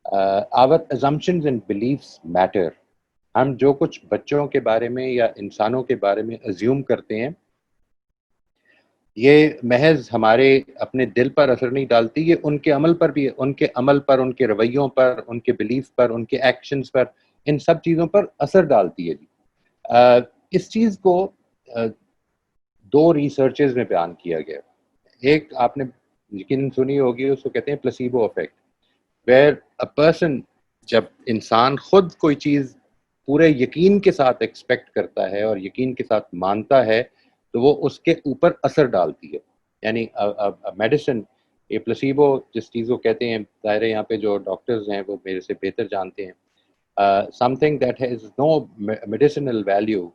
our assumptions and beliefs matter. ہم جو کچھ بچوں کے بارے میں یا انسانوں کے بارے میں ازیوم کرتے ہیں یہ محض ہمارے اپنے دل پر اثر نہیں ڈالتی، یہ ان کے عمل پر بھی، ان کے عمل پر، ان کے رویوں پر، ان کے بلیف پر، ان کے ایکشنز پر، ان سب چیزوں پر اثر ڈالتی ہے جی. اس چیز کو دو ریسرچز میں بیان کیا گیا. ایک آپ نے یقیناً سنی ہوگی، اس کو کہتے ہیں پلاسیبو افیکٹ، ویئر اے پرسن، جب انسان خود کوئی چیز پورے یقین کے ساتھ ایکسپیکٹ کرتا ہے اور یقین کے ساتھ مانتا ہے تو وہ اس کے اوپر اثر ڈالتی ہے. یعنی میڈیسن، یہ پلاسیبو جس چیز کو کہتے ہیں، ظاہر ہے یہاں پہ جو ڈاکٹرز ہیں وہ میرے سے بہتر جانتے ہیں. Some thing that has no medicinal value.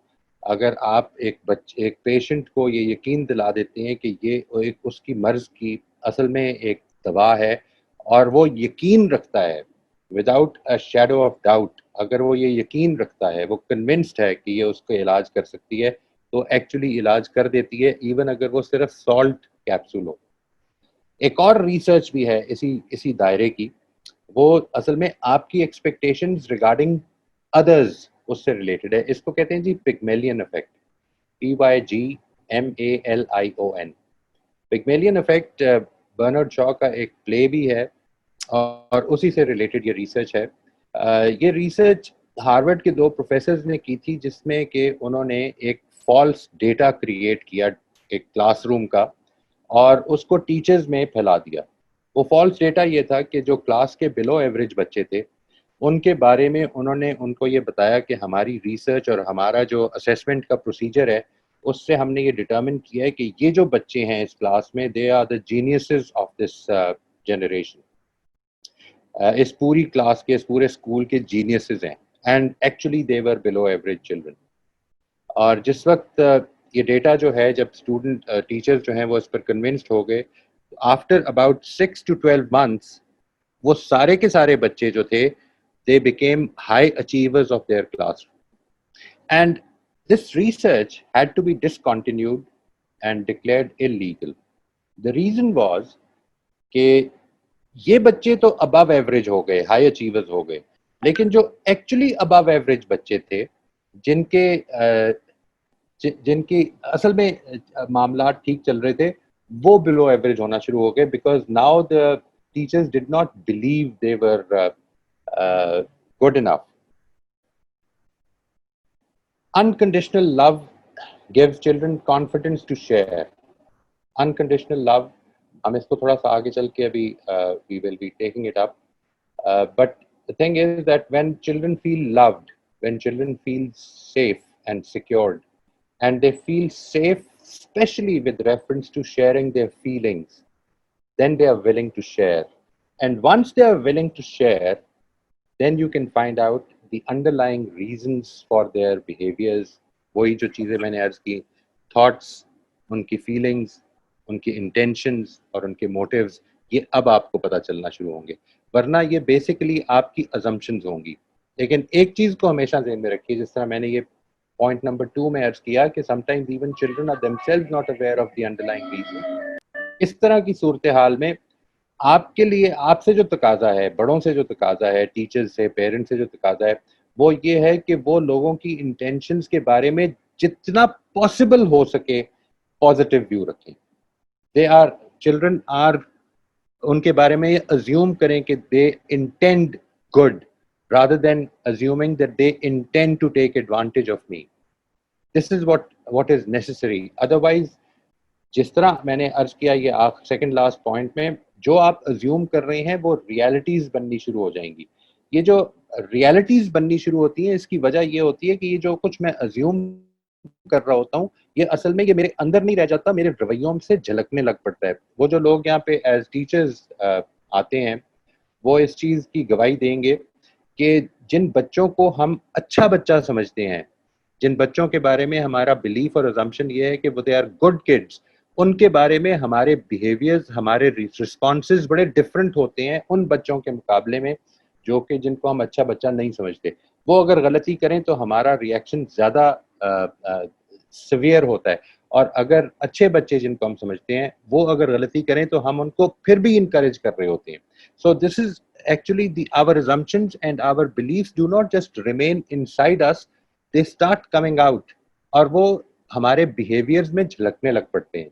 اگر آپ ایک پیشنٹ کو یہ یقین دلا دیتے ہیں کہ یہ ایک اس کی مرض کی اصل میں ایک دوا ہے، اور وہ یقین رکھتا ہے without a shadow of doubt, اگر وہ یہ یقین رکھتا ہے، وہ کنونسڈ ہے کہ یہ اس کو علاج کر سکتی ہے، تو ایکچولی علاج کر دیتی ہے، ایون اگر وہ صرف سالٹ کیپسول ہو. ایک اور ریسرچ بھی ہے اسی دائرے کی، وہ اصل میں آپ کی ایکسپیکٹیشنز ریگارڈنگ ادرز اس سے ریلیٹڈ ہے. اس کو کہتے ہیں جی پگمیلین افیکٹ، PYGMALION. پگمیلین افیکٹ برنارڈ شاء کا ایک پلے بھی ہے اور اسی سے ریلیٹڈ یہ ریسرچ ہے. یہ ریسرچ ہارورڈ کے دو پروفیسرز نے کی تھی، جس میں کہ انہوں نے ایک فالس ڈیٹا کریٹ کیا ایک کلاس روم کا اور اس کو ٹیچرز میں پھیلا دیا. وہ فالس ڈیٹا یہ تھا کہ جو کلاس کے بلو ایوریج بچے تھے ان کے بارے میں انہوں نے ان کو یہ بتایا کہ ہماری ریسرچ اور ہمارا جو اسیسمنٹ کا پروسیجر ہے اس سے ہم نے یہ ڈٹرمن کیا ہے کہ یہ جو بچے ہیں اس کلاس میں they are the geniuses of this generation. اس پوری کلاس کے، اس پورے اسکول کے جینیسز ہیں، and actually they were below average children. اور جس وقت یہ ڈیٹا جو ہے، جب اسٹوڈنٹ ٹیچرز جو ہیں وہ اس پر کنونسڈ ہو گئے، آفٹر اباؤٹ 6 to 12 months وہ سارے کے سارے بچے جو تھے they became high achievers of their class. And this research had to be discontinued and declared illegal. The reason was کہ یہ بچے تو ابو ایوریج ہو گئے، ہائی اچیورز ہو گئے، لیکن جو ایکچولی ابو ایوریج بچے تھے، جن کی اصل میں معاملات ٹھیک چل رہے تھے، وہ بلو ایوریج ہونا شروع ہو گئے، because now the teachers did not believe they were good enough. Unconditional love gives children confidence to share. Unconditional love، ہم اس کو تھوڑا سا آگے چل کے ابھی we will be taking it up. But the thing is that when children feel loved, when children feel safe and secured, and they feel safe especially with reference to sharing their feelings, then they are willing to share. And once they are willing to share, then you can find out the underlying reasons for their behaviors. وہی جو چیزیں میں نے عرض کی، thoughts, ان کی feelings, ان کی intentions اور ان کے موٹیوز، یہ اب آپ کو پتہ چلنا شروع ہوں گے، ورنہ یہ بیسیکلی آپ کی ازمپشنز ہوں گی. لیکن ایک چیز کو ہمیشہ ذہن میں رکھیے، جس طرح میں نے یہ پوائنٹ نمبر 2 میں عرض کیا کہ sometimes even children are themselves not aware of the underlying reason. اس طرح کی صورتحال میں آپ کے لیے، آپ سے جو تقاضا ہے، بڑوں سے جو تقاضا ہے، ٹیچرز سے، پیرنٹس سے جو تقاضا ہے، وہ یہ ہے کہ وہ لوگوں کی انٹینشنز کے بارے میں جتنا پاسبل ہو سکے پازیٹیو ویو رکھیں. چلڈرن آر، ان کے بارے میں یہ ازیوم کریں کہ they intend good rather than assuming that they intend to take advantage of me. This is what is necessary. Otherwise، جس طرح میں نے عرض کیا یہ سیکنڈ لاسٹ پوائنٹ میں، جو آپ ازیوم کر رہے ہیں وہ ریالٹیز بننی شروع ہو جائیں گی. یہ جو ریالٹیز بننی شروع ہوتی ہیں، اس کی وجہ یہ ہوتی ہے کہ یہ جو کچھ میں ازیوم کر رہا ہوتا ہوں، یہ اصل میں یہ میرے اندر نہیں رہ جاتا، میرے رویوں سے جھلکنے لگ پڑتا ہے. وہ جو لوگ یہاں پہ ایز ٹیچرز آتے ہیں، وہ اس چیز کی گواہی دیں گے کہ جن بچوں کو ہم اچھا بچہ سمجھتے ہیں، جن بچوں کے بارے میں ہمارا بلیف اور ازمپشن یہ ہے کہ وہ دے آر گڈ کڈس، ان کے بارے میں ہمارے بیہیویئرز، ہمارے رسپانسز بڑے ڈفرینٹ ہوتے ہیں ان بچوں کے مقابلے میں جو کہ جن کو ہم اچھا بچہ نہیں سمجھتے. وہ اگر غلطی کریں تو ہمارا ریئیکشن زیادہ سیویئر ہوتا ہے، اور اگر اچھے بچے جن کو ہم سمجھتے ہیں وہ اگر غلطی کریں تو ہم ان کو پھر بھی انکریج کر رہے ہوتے ہیں. So this is actually our assumptions and our beliefs do not just remain inside us, they start coming out, اور وہ ہمارے بیہیویئرز میں جھلکنے لگ پڑتے ہیں.